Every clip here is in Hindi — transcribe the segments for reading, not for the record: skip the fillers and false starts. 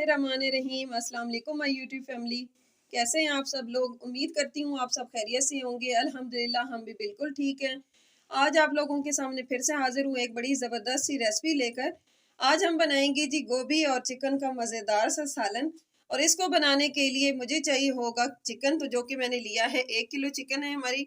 बिस्मिल्लाहिर्रहमानिर्रहीम। अस्सलाम वालेकुम माय यूट्यूब फैमिली। कैसे हैं आप सब लोग? उम्मीद करती हूँ आप सब खैरियत से होंगे। अल्हम्दुलिल्लाह हम भी बिल्कुल ठीक हैं। आज आप लोगों के सामने फिर से हाजिर हूँ एक बड़ी ज़बरदस्त सी रेसिपी लेकर। आज हम बनाएंगे जी गोभी और चिकन का मज़ेदार सा सालन। और इसको बनाने के लिए मुझे चाहिए होगा चिकन, तो जो कि मैंने लिया है 1 किलो चिकन है हमारी,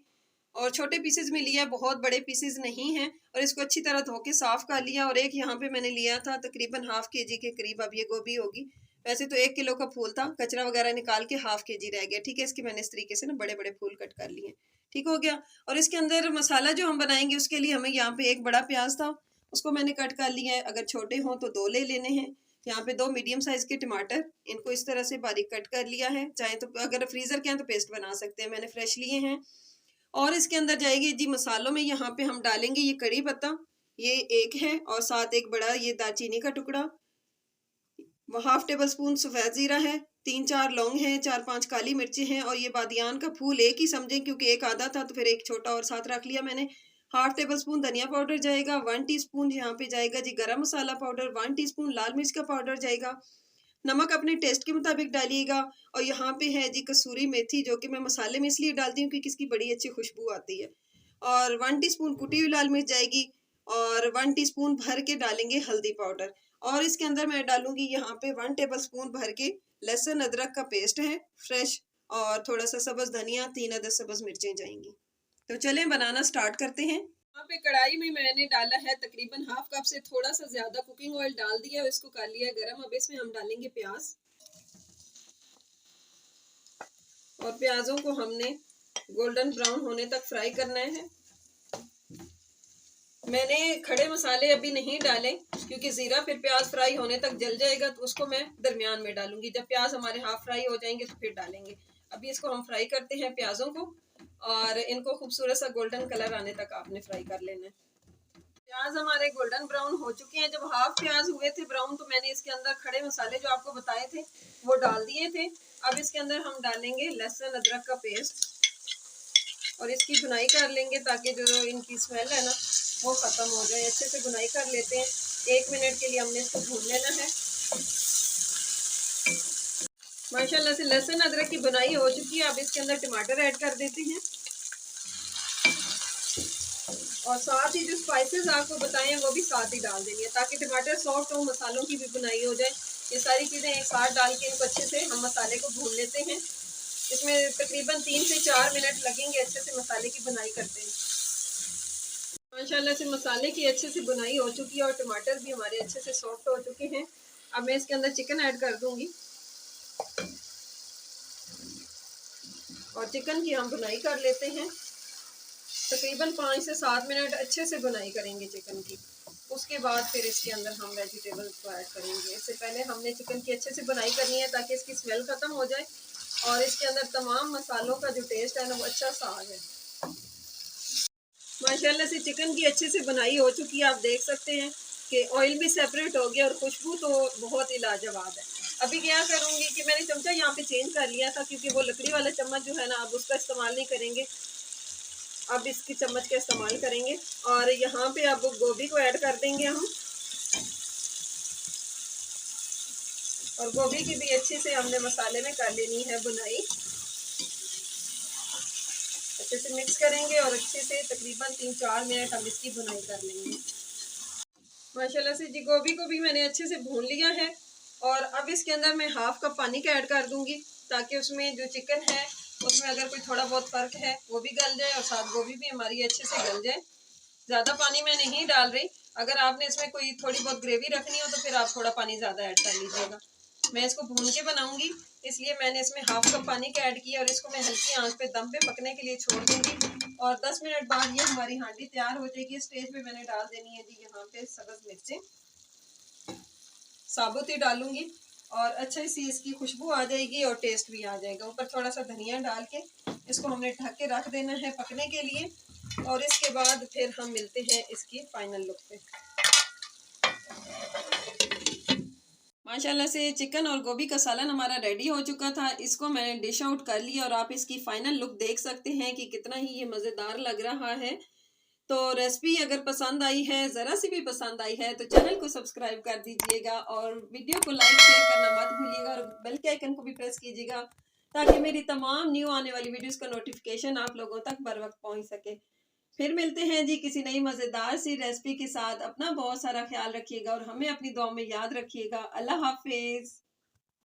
और छोटे पीसेस में लिया है, बहुत बड़े पीसेस नहीं हैं। और इसको अच्छी तरह धो के साफ़ कर लिया। और एक यहाँ पे मैंने लिया था तकरीबन हाफ़ केजी के करीब, अब ये गोभी होगी। वैसे तो 1 किलो का फूल था, कचरा वगैरह निकाल के हाफ़ केजी रह गया। ठीक है, इसके मैंने इस तरीके से ना बड़े बड़े फूल कट कर लिए। ठीक हो गया। और इसके अंदर मसाला जो हम बनाएंगे उसके लिए हमें यहाँ पे एक बड़ा प्याज था, उसको मैंने कट कर लिया है। अगर छोटे हों तो 2 ले लेने हैं। यहाँ पे 2 मीडियम साइज़ के टमाटर, इनको इस तरह से बारीक कट कर लिया है। चाहे तो अगर फ्रीज़र के हैं तो पेस्ट बना सकते हैं, मैंने फ्रेश लिए हैं। और इसके अंदर जाएगी जी मसालों में, यहाँ पे हम डालेंगे ये कड़ी पत्ता, ये एक है, और साथ एक बड़ा ये दालचीनी का टुकड़ा, 1/2 टेबल स्पून सफ़ेद ज़ीरा है, 3-4 लौंग हैं, 4-5 काली मिर्ची हैं, और ये बादियान का फूल एक ही समझें क्योंकि एक आधा था तो फिर एक छोटा और साथ रख लिया मैंने। 1/2 टेबल स्पून धनिया पाउडर जाएगा, 1 टीस्पून यहाँ पे जाएगा जी गरम मसाला पाउडर, 1 टीस्पून लाल मिर्च का पाउडर जाएगा। नमक अपने टेस्ट के मुताबिक डालिएगा। और यहाँ पे है जी कसूरी मेथी, जो कि मैं मसाले में इसलिए डालती हूँ क्योंकि इसकी बड़ी अच्छी खुशबू आती है। और 1 टीस्पून कुटी हुई लाल मिर्च जाएगी, और 1 टीस्पून भर के डालेंगे हल्दी पाउडर। और इसके अंदर मैं डालूंगी यहाँ पे 1 टेबल स्पून भर के लहसुन अदरक का पेस्ट है फ्रेश, और थोड़ा सा सब्ज धनिया, 3 अदद सब्ज मिर्चें जाएंगी। तो चलें बनाना स्टार्ट करते हैं। यहाँ पे कढ़ाई में मैंने डाला है तकरीबन हाफ कप से थोड़ा सा ज्यादा कुकिंग ऑयल डाल दिया, इसको कर लिया गरम। अब इसमें हम डालेंगे प्याज, और प्याजों को हमने गोल्डन ब्राउन होने तक फ्राई करना है। मैंने खड़े मसाले अभी नहीं डाले क्योंकि जीरा फिर प्याज फ्राई होने तक जल जाएगा, तो उसको मैं दरमियान में डालूंगी। जब प्याज हमारे हाफ फ्राई हो जाएंगे तो फिर डालेंगे। अभी इसको हम फ्राई करते हैं प्याजों को, और इनको खूबसूरत सा गोल्डन कलर आने तक आपने फ्राई कर लेना है। प्याज हमारे गोल्डन ब्राउन हो चुके हैं। जब हाफ प्याज हुए थे ब्राउन तो मैंने इसके अंदर खड़े मसाले जो आपको बताए थे वो डाल दिए थे। अब इसके अंदर हम डालेंगे लहसुन अदरक का पेस्ट, और इसकी भुनाई कर लेंगे ताकि जो इनकी स्मेल है ना वो ख़त्म हो जाए। अच्छे से भुनाई कर लेते हैं, 1 मिनट के लिए हमने इसको भून लेना है। माशाल्लाह से लहसुन अदरक की भुनाई हो चुकी है। अब इसके अंदर टमाटर ऐड कर देते हैं, और साथ ही जो स्पाइसेस आपको बताए हैं वो भी साथ ही डाल देंगे ताकि टमाटर सॉफ्ट हो, मसालों की भी भुनाई हो जाए। ये सारी चीज़ें एक साथ डाल के इनको अच्छे से हम मसाले को भून लेते हैं। इसमें तकरीबन 3 से 4 मिनट लगेंगे अच्छे से मसाले की भुनाई करते हैं। माशाल्लाह से मसाले की अच्छे से भुनाई हो चुकी है और टमाटर भी हमारे अच्छे से सॉफ्ट हो चुके हैं। अब मैं इसके अंदर चिकन ऐड कर दूंगी, और चिकन की हम भुनाई कर लेते हैं। तकरीबन 5 से 7 मिनट अच्छे से भुनाई करेंगे चिकन की। उसके बाद फिर इसके अंदर हम वेजिटेबल्स को ऐड करेंगे। इससे पहले हमने चिकन की अच्छे से भुनाई करनी है ताकि इसकी स्मेल ख़त्म हो जाए और इसके अंदर तमाम मसालों का जो टेस्ट है ना वो अच्छा सा आ जाए। माशाल्लाह से चिकन की अच्छे से भुनाई हो चुकी है। आप देख सकते हैं कि ऑयल भी सेपरेट हो गया और खुशबू तो बहुत ही लाजवाब है। अभी क्या करूँगी कि मैंने चमचा यहाँ पे चेंज कर लिया था क्योंकि वो लकड़ी वाला चम्मच जो है ना अब उसका इस्तेमाल नहीं करेंगे, अब इसकी चम्मच का इस्तेमाल करेंगे। और यहाँ पे अब गोभी को ऐड कर देंगे हम, और गोभी की भी अच्छे से हमने मसाले में कर लेनी है भुनाई। अच्छे से मिक्स करेंगे और अच्छे से तकरीबन 3-4 मिनट हम इसकी भुनाई कर लेंगे। माशाल्लाह से जी गोभी को भी मैंने अच्छे से भून लिया है, और अब इसके अंदर मैं हाफ कप पानी का ऐड कर दूंगी ताकि उसमें जो चिकन है उसमें अगर कोई थोड़ा बहुत फ़र्क है वो भी गल जाए और साथ गोभी भी हमारी अच्छे से गल जाए। ज़्यादा पानी मैं नहीं डाल रही। अगर आपने इसमें कोई थोड़ी बहुत ग्रेवी रखनी हो तो फिर आप थोड़ा पानी ज़्यादा ऐड कर लीजिएगा। मैं इसको भून के बनाऊंगी इसलिए मैंने इसमें हाफ कप पानी का ऐड किया, और इसको मैं हल्की आंच पे दम पे पकने के लिए छोड़ दूंगी। और 10 मिनट बाद ये हमारी हांडी तैयार हो जाएगी। इस स्टेज पे मैंने डाल देनी है जी यहाँ पे सब्ज़ मिर्चें, साबुत ही डालूंगी, और अच्छे सी इसकी खुशबू आ जाएगी और टेस्ट भी आ जाएगा। ऊपर थोड़ा सा धनिया डाल के इसको हमने ढक के रख देना है पकने के लिए, और इसके बाद फिर हम मिलते हैं इसकी फाइनल लुक पे। माशाल्लाह से चिकन और गोभी का सालन हमारा रेडी हो चुका था। इसको मैंने डिश आउट कर लिया और आप इसकी फाइनल लुक देख सकते हैं कि कितना ही ये मज़ेदार लग रहा है। तो रेसिपी अगर पसंद आई है, ज़रा सी भी पसंद आई है, तो चैनल को सब्सक्राइब कर दीजिएगा और वीडियो को लाइक शेयर करना मत भूलिएगा। बेल के आइकन को भी प्रेस कीजिएगा ताकि मेरी तमाम न्यू आने वाली वीडियोस का नोटिफिकेशन आप लोगों तक बर वक्त पहुंच सके। फिर मिलते हैं जी किसी नई मज़ेदार सी रेसिपी के साथ। अपना बहुत सारा ख्याल रखिएगा और हमें अपनी दुआ में याद रखिएगा। अल्लाह हाफिज।